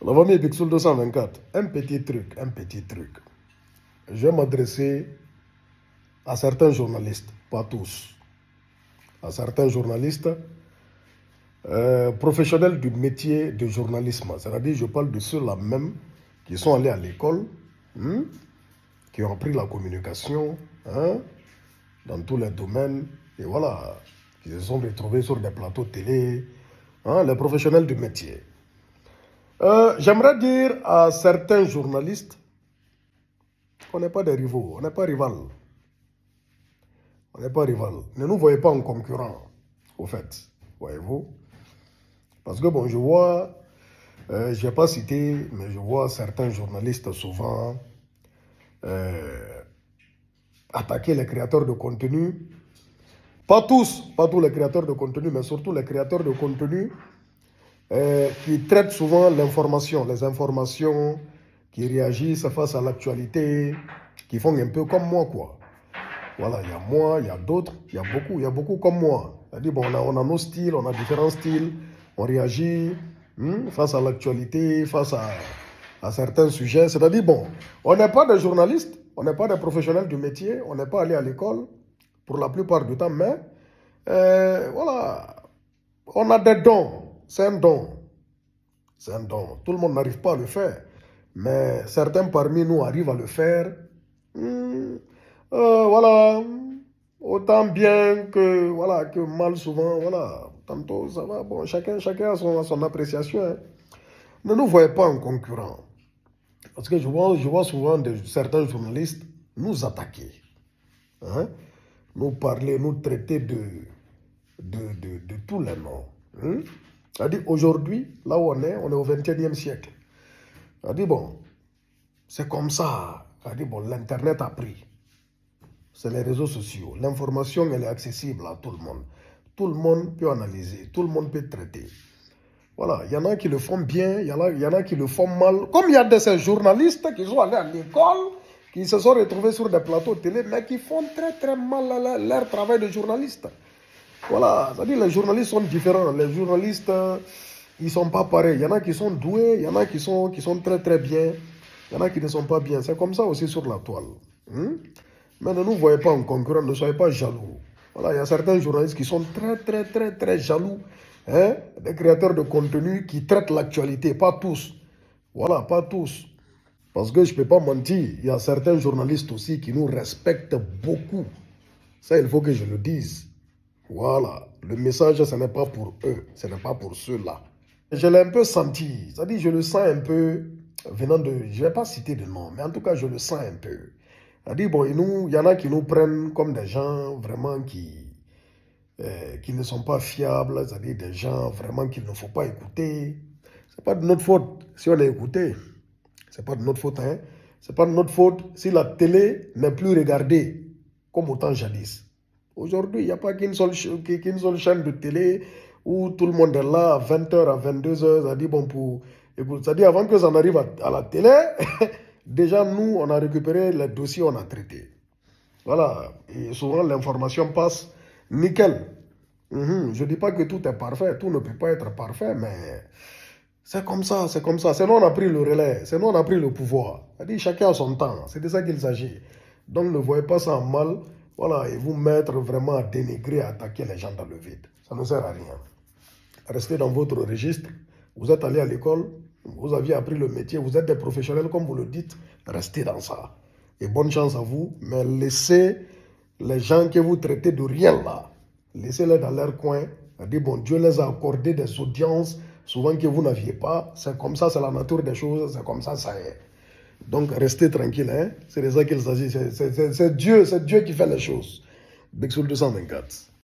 La famille Pixel 224, un petit truc, un petit truc. Je vais m'adresser à certains journalistes, pas tous, à certains journalistes professionnels du métier de journalisme. C'est-à-dire, je parle de ceux-là même qui sont allés à l'école, hein, qui ont appris la communication hein, dans tous les domaines, et voilà, qui se sont retrouvés sur des plateaux télé, hein, les professionnels du métier. J'aimerais dire à certains journalistes qu'on n'est pas des rivaux, on n'est pas rival. On n'est pas rival. Ne nous voyez pas en concurrent, au fait, voyez-vous. Parce que bon, je vois, je n'ai pas cité, mais je vois certains journalistes souvent attaquer les créateurs de contenu. Pas tous les créateurs de contenu, mais surtout les créateurs de contenu qui traitent souvent l'information, les informations, qui réagissent face à l'actualité, qui font un peu comme moi, quoi. Voilà, il y a moi, il y a d'autres, il y a beaucoup comme moi. C'est-à-dire, bon, on a nos styles, on a différents styles, on réagit face à l'actualité, face à certains sujets. C'est-à-dire, bon, on n'est pas des journalistes, on n'est pas des professionnels du métier, on n'est pas allé à l'école pour la plupart du temps, mais voilà, on a des dons. C'est un don. C'est un don. Tout le monde n'arrive pas à le faire. Mais certains parmi nous arrivent à le faire. Voilà. Autant bien que, voilà, que mal souvent. Voilà. Tantôt, ça va. Bon, chacun a son appréciation. Hein. Ne nous voyez pas en concurrent. Parce que je vois souvent certains journalistes nous attaquer. Hein? Nous parler, nous traiter de tous les noms. Hein? C'est-à-dire aujourd'hui, là où on est au 21e siècle. C'est-à-dire bon, c'est comme ça. C'est-à-dire bon, l'Internet a pris. C'est les réseaux sociaux. L'information, elle est accessible à tout le monde. Tout le monde peut analyser, tout le monde peut traiter. Voilà, il y en a qui le font bien, il y en a qui le font mal. Comme il y a de ces journalistes qui sont allés à l'école, qui se sont retrouvés sur des plateaux télé, mais qui font très très mal leur travail de journaliste. Voilà, c'est-à-dire les journalistes sont différents. Les journalistes, ils ne sont pas pareils. Il y en a qui sont doués, il y en a qui sont très très bien, il y en a qui ne sont pas bien. C'est comme ça aussi sur la toile. Mais ne nous voyez pas en concurrent, ne soyez pas jaloux. Voilà, il y a certains journalistes qui sont très très très très jaloux. Hein, des créateurs de contenu qui traitent l'actualité, pas tous. Voilà, pas tous. Parce que je ne peux pas mentir, il y a certains journalistes aussi qui nous respectent beaucoup. Ça, il faut que je le dise. Voilà, le message, ce n'est pas pour eux, ce n'est pas pour ceux-là. Je l'ai un peu senti, c'est-à-dire je le sens un peu venant de, je ne vais pas citer de nom, mais en tout cas je le sens un peu. C'est-à-dire, bon, il y en a qui nous prennent comme des gens vraiment qui ne sont pas fiables, c'est-à-dire des gens vraiment qu'il ne faut pas écouter. Ce n'est pas de notre faute si on est écouté. Ce n'est pas de notre faute, hein. Ce n'est pas de notre faute si la télé n'est plus regardée comme autant jadis. Aujourd'hui, il n'y a pas qu'une seule chaîne de télé où tout le monde est là à 20h, à 22h. Ça dit, bon, c'est-à-dire avant que ça n'arrive à la télé, déjà nous, on a récupéré les dossiers, on a traité. Voilà. Et souvent, l'information passe nickel. Je ne dis pas que tout est parfait, tout ne peut pas être parfait, mais c'est comme ça, c'est comme ça. C'est nous, on a pris le relais, c'est nous, on a pris le pouvoir. C'est-à-dire, chacun a son temps, c'est de ça qu'il s'agit. Donc, ne voyez pas ça en mal. Voilà, et vous mettre vraiment à dénigrer, à attaquer les gens dans le vide. Ça ne sert à rien. Restez dans votre registre. Vous êtes allé à l'école, vous aviez appris le métier, vous êtes des professionnels comme vous le dites. Restez dans ça. Et bonne chance à vous, mais laissez les gens que vous traitez de rien là. Laissez-les dans leur coin. C'est-à-dire, bon, Dieu les a accordé des audiences, souvent que vous n'aviez pas. C'est comme ça, c'est la nature des choses, c'est comme ça est. Donc, restez tranquille, hein? C'est de ça qu'il s'agit. C'est Dieu qui fait les choses. Bixul 224.